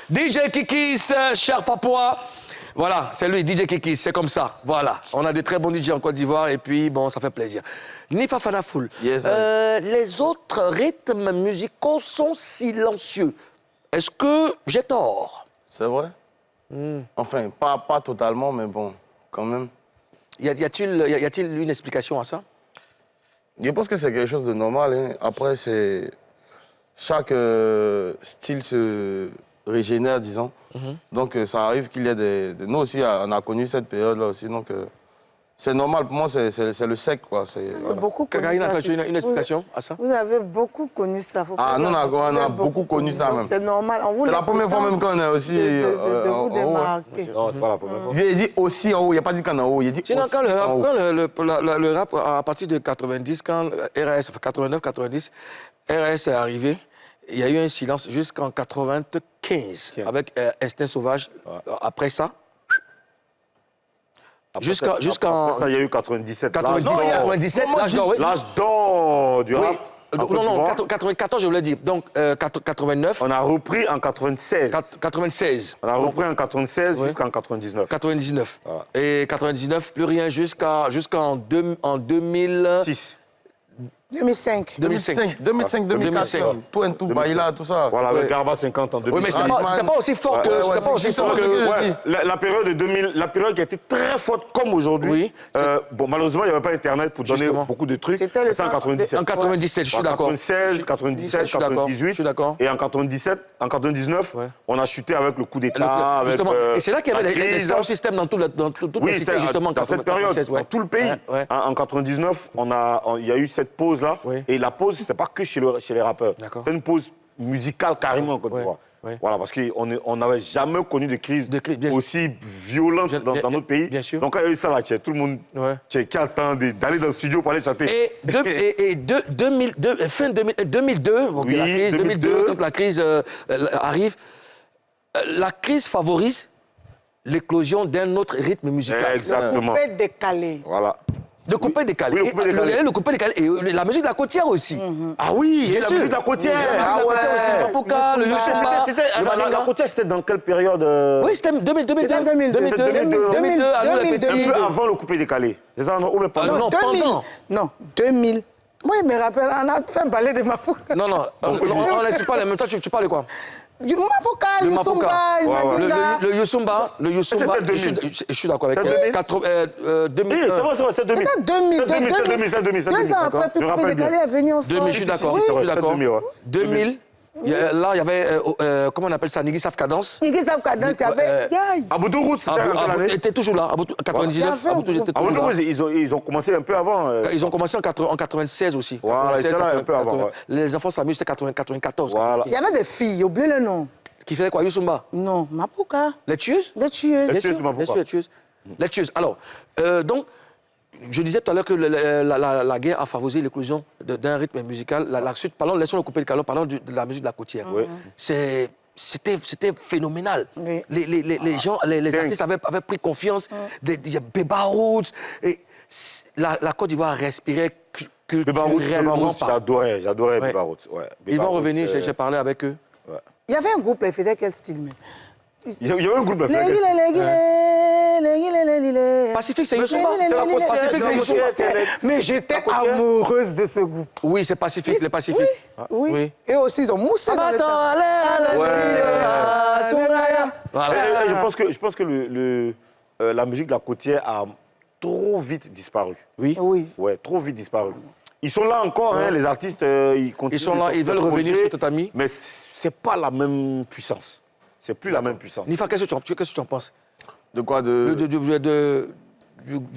DJ Kikis, cher Papouas. Voilà, c'est lui, DJ Kikis, c'est comme ça. Voilà, on a de très bons DJ en Côte d'Ivoire et puis, bon, ça fait plaisir. Nifa Fanafoul, les autres rythmes musicaux sont silencieux. Est-ce que j'ai tort? C'est vrai. Enfin, pas totalement, mais bon, quand même. Y a-t-il une explication à ça? Je pense que c'est quelque chose de normal. Hein. Après, c'est... Chaque style se régénère, disons. Donc, ça arrive qu'il y ait des... Nous aussi, on a connu cette période-là aussi. Donc, c'est normal. Pour moi, c'est le sec, quoi. Voilà. Karina, as-tu une explication à ça? Vous avez beaucoup connu ça. Faut nous, on a beaucoup connu ça, même. C'est normal. C'est la première fois même qu'on est aussi de vous en haut. démarquer. Non, c'est pas la première fois. Il a dit aussi en haut, il n'a pas dit qu'en haut. Il a dit Sinon, aussi quand en haut. le rap, à partir de 90, quand RS, 89-90, RS est arrivé, il y a eu un silence jusqu'en 95 avec Instinct Sauvage. Après ça, jusqu'en... Après ça, il y a eu 97. 97, l'âge d'or, oui. L'âge d'or du rap. Non, 94, je voulais dire. Donc, 89. On a repris en 96. 96. On a repris en 96 jusqu'en 99. 99. Voilà. Et 99, plus rien jusqu'en 2006. 2005. 2005. Tout un tout, Baïla, tout ça. Voilà, avec Garba 50 en 2005. Oui, mais c'était pas aussi fort que... C'était pas aussi fort que... La période de 2000, la période qui a été très forte comme aujourd'hui. Oui. Bon, malheureusement, il n'y avait pas Internet pour donner beaucoup de trucs. C'était en 97. En 97, je suis d'accord. 96, 97, 98. Je suis d'accord. Et en 97, en 99, on a chuté avec le coup d'État. Justement. Et c'est là qu'il y avait les sound systems dans toute la cité, justement. Dans cette période, dans tout le pays. En 99, il y a eu cette pause-là. Et la pause, c'était pas que chez les rappeurs. C'est une pause musicale carrément en Côte d'Ivoire. Voilà, parce qu'on n'avait jamais connu de crise aussi violente dans notre pays. Bien sûr. Donc quand il y a eu ça là, tout le monde qui a le temps d'aller dans le studio pour aller chanter. Et fin 2002, Oui, la crise 2002, donc la crise arrive. La crise favorise l'éclosion d'un autre rythme musical. Exactement. Coupé décalé. Voilà. Le coupé décalé. Oui, le coupé décalé. Le coupé décalé. Et la musique de la côtière aussi. Ah oui, Bien la sûr. musique de la côtière. Ah ouais. Le Papoka, le Youssouba, le Mandinga. La côtière, c'était dans quelle période Oui, c'était 2002. 2002, à nous les petits. Un peu avant le coupé décalé. C'est ça, non? Ou même pendant? Non, pendant. Non, 2000. Moi, je me rappelle, on a fait balai de Mapuka. Non, on n'explique pas. En même temps, tu parles de quoi? Du Mapuka, le Youssouba, le Youssouba, C'était 2000. Je suis d'accord avec 2000. C'est vrai, c'est 2000. C'était 2000. 2 ans après, puis le coupé décalé est venu en France. 2000, je suis d'accord. 2000. Là, il y avait, comment on appelle ça, Nigui Saf Cadence. Nigui Saf Cadence, il y avait... Aboudou Roots, c'était en quelle année? était toujours là, 99. Aboudou était toujours Aboudou là. Roots, ils ont commencé un peu avant. Ils ont commencé en 96 aussi. Voilà, ils étaient là un peu avant. Les enfants s'amusent, c'était 94. Voilà. Il y avait des filles, oubliez le nom. Qui faisaient quoi, Youssouba? Non, Mapuka. Les tueuses? Des tueuses. Bien sûr, les tueuses. Les tueuses. Alors, donc, je disais tout à l'heure que la guerre a favorisé l'éclosion d'un rythme musical. La suite, laissons le couper le calon, parlons de la musique de la côtière. C'était phénoménal. Oui. Les gens, les artistes avaient pris confiance. Il y a Beba Roots. Et la Côte d'Ivoire respirait culturellement. J'adorais Beba Roots. Ils vont revenir, j'ai parlé avec eux. Il y avait un groupe, il faisait quel style même? Il y avait un groupe. Pacifique, c'est Youssouba. Pacifique, c'est Youssouba. Mais j'étais amoureuse de ce groupe. Oui, c'est Pacifique, les Pacifiques. Oui. Et aussi, ils ont moussé dans le temps. Je pense que la musique de la côtière a trop vite disparu. Oui. Ouais, trop vite disparu. Ils sont là encore, les artistes, ils continuent. Ils sont là, ils veulent revenir sur Tatami. Mais c'est pas la même puissance. C'est plus la même puissance. Nifa, qu'est-ce que tu en penses? De quoi? Du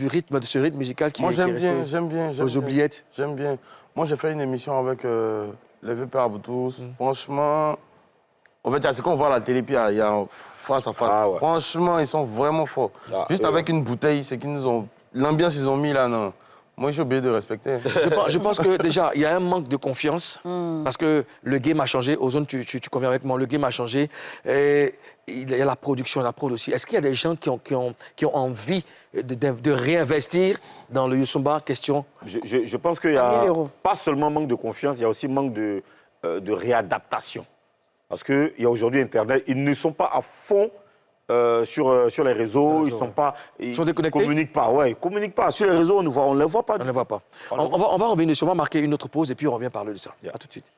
rythme, de ce rythme musical qui est resté aux oubliettes. J'aime bien. Moi, j'ai fait une émission avec les vieux pères Aboutous. Franchement, En fait, c'est quand on voit à la télé, puis il y a face à face. Ah ouais. Franchement, ils sont vraiment forts. Ah, Juste avec une bouteille, c'est qu'ils nous ont... L'ambiance qu'ils ont mis là, non. Moi, je suis obligé de respecter. Je pense que déjà, il y a un manque de confiance parce que le game a changé. Ozone, tu conviens avec moi, le game a changé. Et il y a la production, la prod aussi. Est-ce qu'il y a des gens qui ont envie de réinvestir dans le Youssou N'Dour? Question. Je pense qu'il y a pas seulement manque de confiance, il y a aussi manque de réadaptation. Parce qu'il y a aujourd'hui Internet, ils ne sont pas à fond sur les réseaux, ils sont déconnectés. Communiquent pas, ouais, ils communiquent pas. Sur les réseaux, on ne les voit pas. On ne les voit pas. On va revenir dessus, on va marquer une autre pause et puis on revient parler de ça. À tout de suite.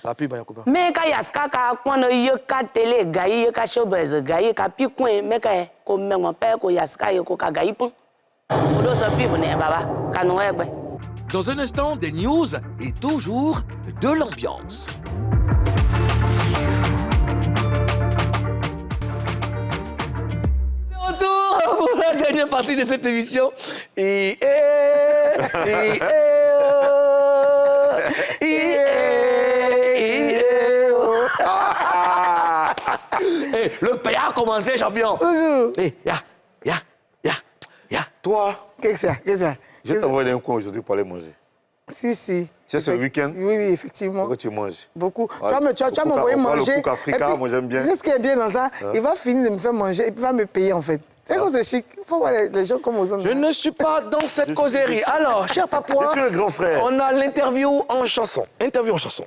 La pub, Yankuba. Mais quand yaska ka kono yoka télé gayi yoka showbiz gayi ka pi coin mais ka ko mengo pe ko yaska yo ko ka gayi pon. Odo so pi bone baba kanu egbe. Dans un instant, des news et toujours de l'ambiance. Retour pour la dernière partie de cette émission. Le pays a commencé, champion. Toujours. Toi, Qu'est-ce que c'est? je t'ai envoyé un coin aujourd'hui pour aller manger. Si. C'est ce week-end? Oui, effectivement. Pourquoi tu manges? Beaucoup. Ouais. Tu vas m'envoyer manger. Le cook africain, moi j'aime bien. Tu sais ce qui est bien dans ça? Il va finir de me faire manger et puis il va me payer en fait. C'est comme c'est chic. Il faut voir les gens comme aux hommes. Je ne suis pas dans cette causerie. Alors, cher Papouas, Je suis le grand frère. on a l'interview en chanson. Interview en chanson.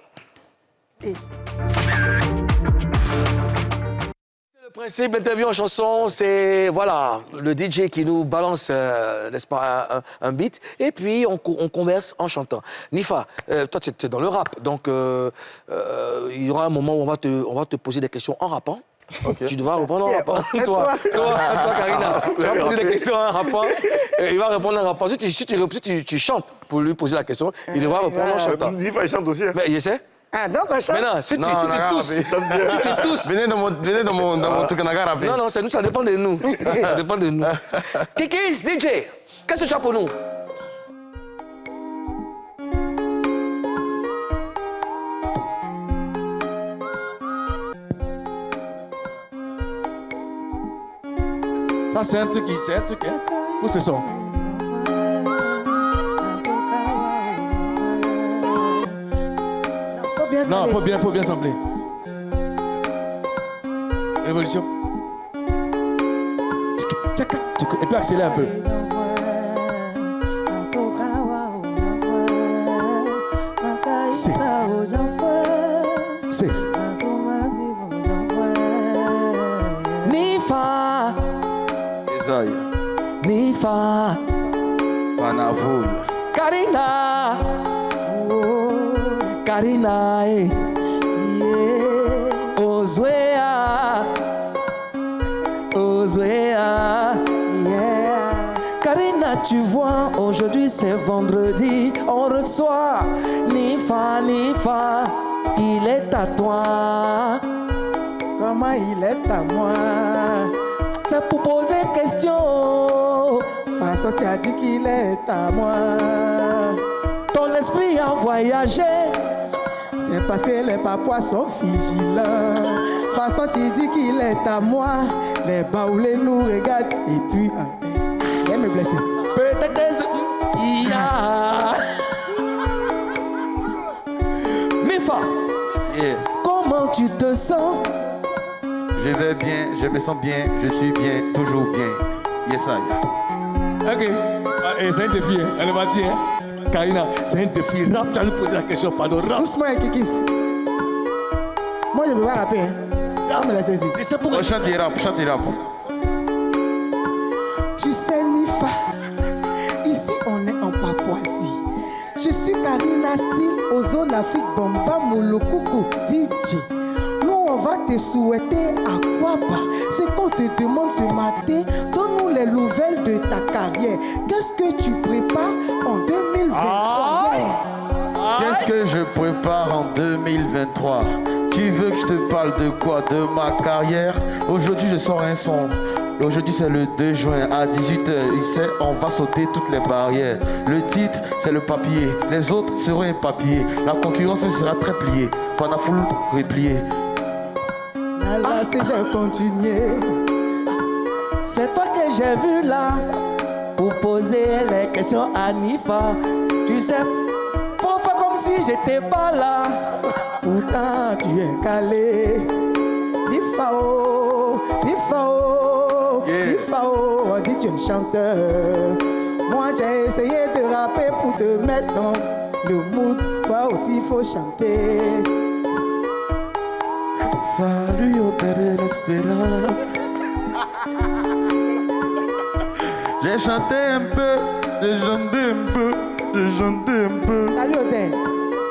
Le principe d'interview en chanson, c'est voilà, le DJ qui nous balance, n'est-ce pas, un beat, et puis on converse en chantant. Nifa, toi tu es dans le rap, donc il y aura un moment où on va te poser des questions en rappant. Okay. Tu devras répondre en rappant. Toi, Karina, tu vas poser des questions en rappant. Il va répondre en rappant. Si tu chantes pour lui poser la question, il devra répondre en chantant. Nifa, il chante aussi. Mais il essaie. Ah, donc on chante. Maintenant, si tu tousses. Venez dans mon truc en agar. Non, c'est nous, ça dépend de nous. Ça dépend de nous. Kikis, DJ, qu'est-ce que tu as pour nous? Ça, c'est un truc, hein? Pousse ce son. Non, faut bien sampler. Révolution. Et puis accélérer un peu. C'est. Nifa. Nifa. Fanavoul. Karina. Karina. Ozwea. Karina, tu vois, aujourd'hui c'est vendredi. On reçoit Nifa. Il est à toi. Comment il est à moi? C'est pour poser question. Façon, tu as dit qu'il est à moi. Ton esprit a voyagé. C'est parce que les papouas sont vigilants. Façon, tu dis qu'il est à moi. Les baoulés nous regardent et puis... il va me blesser. Peut-être que c'est... Nifa, comment tu te sens? Je vais bien, je me sens bien, je suis bien, toujours bien. Yes, I. Ok. C'est un défi, hein? Elle va dire, hein? Karina, c'est un défi. Rap, tu as lui posé la question, pardon. Rap. Doucement, Kikis. Moi, je ne peux pas rapper. Hein? Me laisser ici. C'est pour chante rap. Tu sais, Nifa, ici on est en Papouasie. Je suis Karina Style, Ozone Afrique, Bamba, Molokoko, DJ. Nous, on va te souhaiter à quoi pas. Ce qu'on te demande ce matin, donne-nous les nouvelles de ta carrière. Qu'est-ce que tu prépares en 2023? Qu'est-ce que je prépare en 2023? Tu veux que je te parle de quoi? De ma carrière? Aujourd'hui, je sors un son Aujourd'hui c'est le 2 juin à 18h. Il sait, on va sauter toutes les barrières. Le titre c'est le papier. Les autres seront éparpillés. La concurrence sera très pliée. Fana full replié. Là, si j'ai continué, c'est toi que j'ai vu là pour poser les questions à Nifa. Tu sais, faut faire comme si j'étais pas là. Pourtant, tu es calé. Nifao, Nifao, Nifao, on dit tu es chanteur. Moi, j'ai essayé de rapper pour te mettre dans le mood. Toi aussi, faut chanter. Salut, hôtel de l'espérance. J'ai chanté un peu, j'ai chanté un peu, j'ai chanté un peu. Salut, hôtel.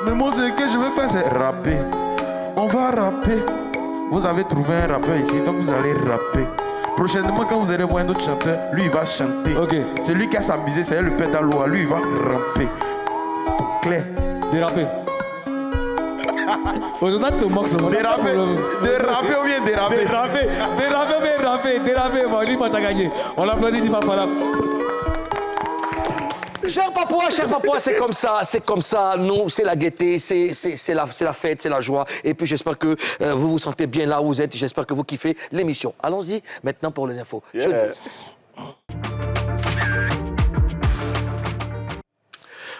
Mais moi, ce que je veux faire, c'est rapper. On va rapper. Vous avez trouvé un rappeur ici, donc vous allez rapper. Prochainement, quand vous allez voir un autre chanteur, lui, il va chanter. C'est lui qui a s'amusé, c'est le pédalo. Lui, il va rapper. Claire. Déraper. Aujourd'hui, tu moques sur moi. Déraper ou bien déraper? Déraper ou bien rapper? Déraper, bon, lui, pas t'as gagné. On l'applaudit, dit Fafala. Cher Papouas, c'est comme ça. Nous, c'est la gaieté, c'est la fête, c'est la joie. Et puis, j'espère que vous vous sentez bien là où vous êtes. J'espère que vous kiffez l'émission. Allons-y maintenant pour les infos. Yeah.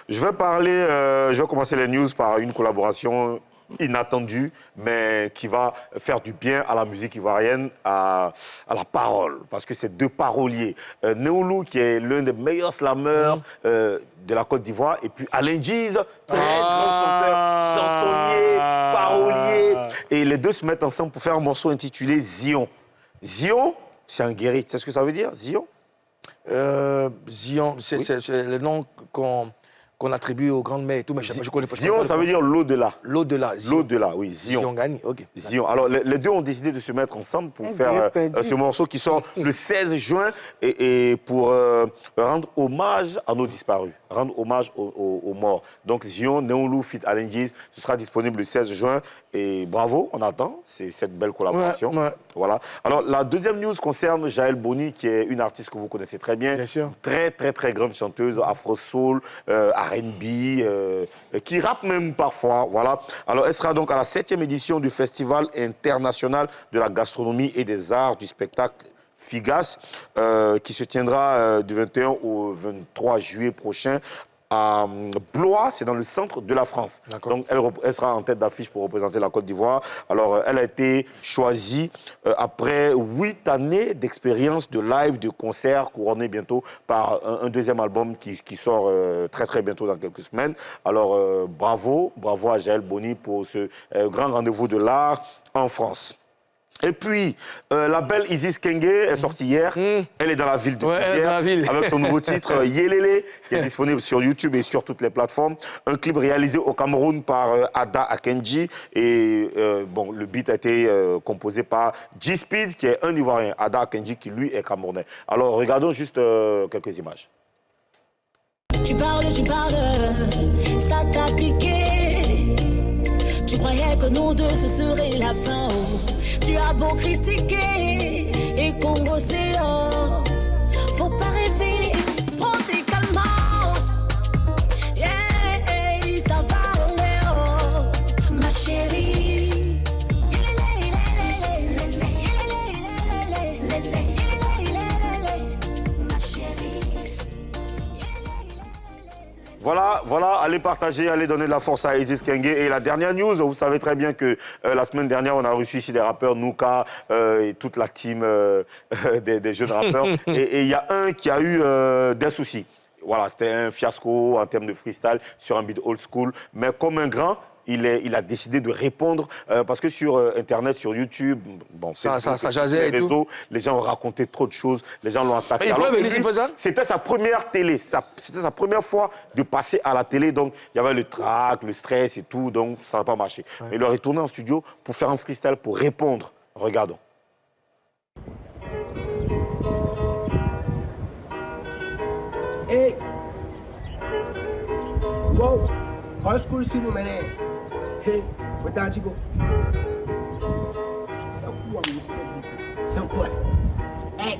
Je vais commencer les news par une collaboration inattendue, mais qui va faire du bien à la musique ivoirienne, à la parole, parce que c'est deux paroliers. Néoulou, qui est l'un des meilleurs slammeurs de la Côte d'Ivoire, et puis Alain Djiz, très grand chanteur, chansonnier, parolier. Et les deux se mettent ensemble pour faire un morceau intitulé Zion. Zion, c'est un guéri. Tu sais ce que ça veut dire, Zion? Zion, c'est le nom qu'on attribue aux grandes mères et tout, mais je connais pas. Zion, ça veut dire l'au-delà. L'au-delà. L'au-delà, oui, Zion. Zion Gani, ok. Zion. Alors, les deux ont décidé de se mettre ensemble pour faire ce morceau qui sort le 16 juin et pour rendre hommage à nos disparus, rendre hommage aux morts. Donc, Zion, Néoulou, fit Alain Djiz, ce sera disponible le 16 juin. Et bravo, on attend cette belle collaboration. Ouais. Voilà. Alors, la deuxième news concerne Jaël Boni, qui est une artiste que vous connaissez très bien. Bien sûr. Très, très, très grande chanteuse, afro-soul, R&B, qui rappe même parfois. Voilà. Alors, elle sera donc à la 7e édition du Festival international de la gastronomie et des arts du spectacle FIGAS, qui se tiendra du 21 au 23 juillet prochain à Blois, c'est dans le centre de la France. Donc, elle sera en tête d'affiche pour représenter la Côte d'Ivoire. Alors, elle a été choisie après 8 années d'expérience de live, de concert, couronné bientôt par un deuxième album qui sort très, très bientôt dans quelques semaines. Alors, bravo à Jaël Boni pour ce grand rendez-vous de l'art en France. Et puis, la belle Isis Kenge est sortie hier. Elle est dans la ville de Niger, avec son nouveau titre Yelele, qui est disponible sur YouTube et sur toutes les plateformes. Un clip réalisé au Cameroun par Ada Akenji. Et bon, le beat a été composé par G-Speed, qui est un Ivoirien. Ada Akenji, qui lui est camerounais. Alors, regardons juste quelques images. Tu parles, ça t'a piqué. Tu croyais que nous deux, ce serait la fin. Tu as beau critiquer et congrosser, faut pas rêver, prends tes calmants, yeah, ça va aller, ma chérie. Ma chérie. Voilà, allez partager, allez donner de la force à Isis Kenge. Et la dernière news, vous savez très bien que la semaine dernière, on a reçu ici des rappeurs, Nouka et toute la team des jeunes rappeurs. Et il y a un qui a eu des soucis. Voilà, c'était un fiasco en termes de freestyle sur un beat old school. Mais comme un grand, il a décidé de répondre parce que sur Internet, sur YouTube, bon, ça jasait et tout. Les gens ont raconté trop de choses, les gens l'ont attaqué. C'était sa première télé, c'était sa première fois de passer à la télé, donc il y avait le trac, le stress et tout, donc ça n'a pas marché. Ouais. Mais il est retourné en studio pour faire un freestyle, pour répondre. Regardons. Hey, go, old school si vous menez. Hey, without you go. C'est quoi ça?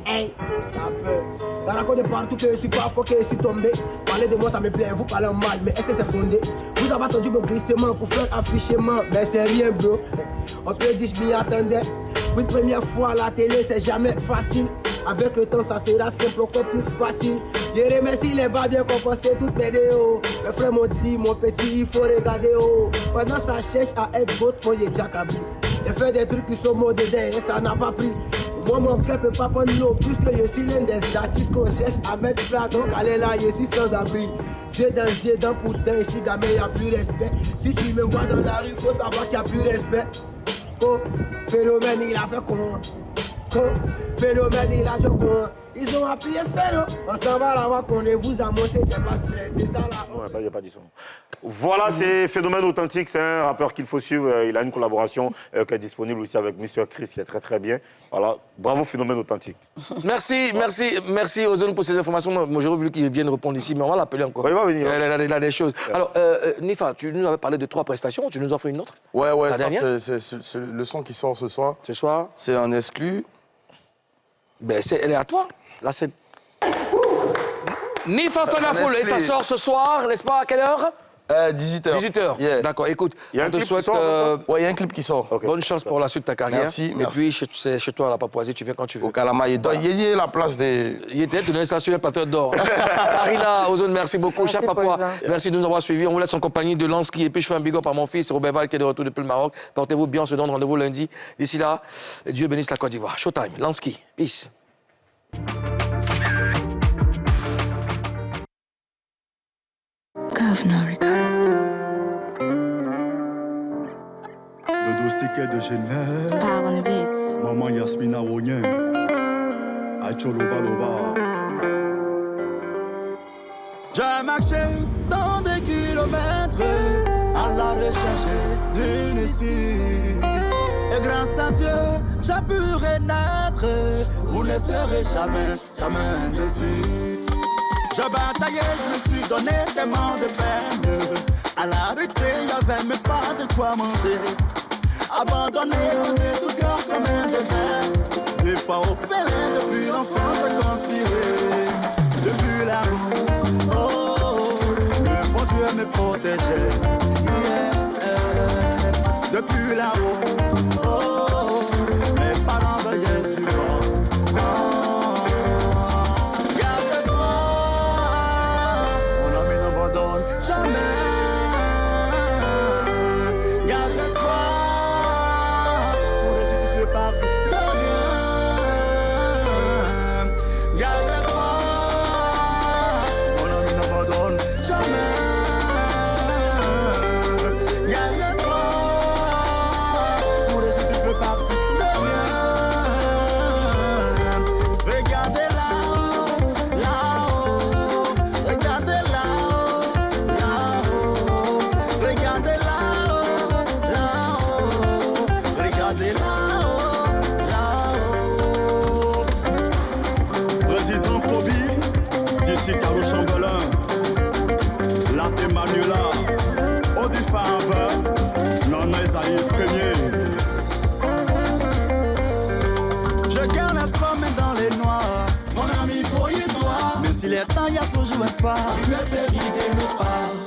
hey, t'as peur. Ça raconte de partout que je suis pas fort, que je suis tombé. Parler de moi, ça me plaît, vous parlez mal, mais est-ce que c'est fondé? Vous avez attendu mon glissement pour faire affichement, mais c'est rien, bro. On peut dire, je m'y attendais. Pour une première fois à la télé, c'est jamais facile. Avec le temps, ça sera simple, encore plus facile. Je remercie les bas bien compostés, toutes mes vidéos. Mes frères m'ont dit, mon petit, il faut regarder. Oh. Pendant ça cherche à être votre, moi, j'ai déjà cabri. J'ai fait des trucs qui sont modérés et ça n'a pas pris. Moi, mon cœur peut pas prendre l'eau, puisque je suis l'un des artistes qu'on cherche à mettre plat. Donc, allez là, je suis sans abri. Yeux dans pour dents, ici, gamin, y a plus respect. Si tu me vois dans la rue, faut savoir qu'il y a plus respect. Oh, phénomène, il a fait comment? Oh, phénomène, il a fait comment? Ils ont appuyé Féro. On s'en va là-bas, connaissez-vous, amour, c'était pas stress, c'est ça là. Ouais, il n'y a pas dit son. Voilà, c'est Phénomène Authentique, c'est un rappeur qu'il faut suivre. Il a une collaboration qui est disponible aussi avec Mr. Chris, qui est très très bien. Voilà, bravo Phénomène Authentique. Merci Ozone pour ces informations. Moi, j'aurais voulu qu'il vienne répondre ici, mais on va l'appeler encore. Ouais, il va venir. Il a des choses. Alors, Nifa, tu nous avais parlé de 3 prestations, tu nous en fais une autre? Ouais, ça c'est le son qui sort ce soir. Ce soir? C'est un exclu. Ben, elle est à toi. Là, c'est... Nifa fait la foule, et ça sort ce soir, n'est-ce pas? À quelle heure? 18h. 18h, yeah. D'accord. Écoute, on te souhaite... Ouais, il y a un clip qui sort. Okay. Bonne chance pour la suite de ta carrière. Merci. Et puis, c'est chez toi à la Papouasie, tu viens quand tu veux. Au Kalama, il y a la place des... Il était, tu donnais ça sur les plateaux d'or. Arina, Ozone, merci beaucoup. Cher Papouas, merci de nous avoir suivis. On vous laisse en compagnie de Lansky. Et puis, je fais un big up à mon fils, Robert Val, qui est de retour depuis le Maroc. Portez-vous bien, on se donne rendez-vous lundi. D'ici là, Dieu bénisse la Côte d'Ivoire. Showtime, Lansky. Peace. Governor Records. Le sticker de Genève. Power on the beats. Maman Yasmina Wonyen. Acholoba Loba. J'ai marché dans des kilomètres à la recherche d'une issue. Et grâce à Dieu, j'ai pu renaître. Vous ne serez jamais déçus. Je bataillais, je me suis donné tellement de peine. À la récré, y'avait même pas de quoi manger. Abandonné, tourné tout cœur comme un désert. Les fois au félin, depuis l'enfance, j'ai conspiré. Depuis la roue, le bon Dieu me protégeait. Yeah. Depuis la roue, mes parents veillaient sur moi. Jamais. Garde l'espoir pour réussir toutes les parties de rien. Garde l'espoir, mon ami n'abandonne jamais. Garde l'espoir pour réussir toutes les parties de rien. Regardez là-haut, là-haut, regardez là-haut. Regardez là-haut, là-haut, regardez là-haut, là-haut. Président Kobi, d'ici Caro Chambelin, Latte Manuela, Odi Favre, Nana Esaïe Premier. Je garde l'espoir même dans les noirs. Mon ami, faut y croire. Mais s'il est temps, y a toujours un phare. Il me périt de nos pas.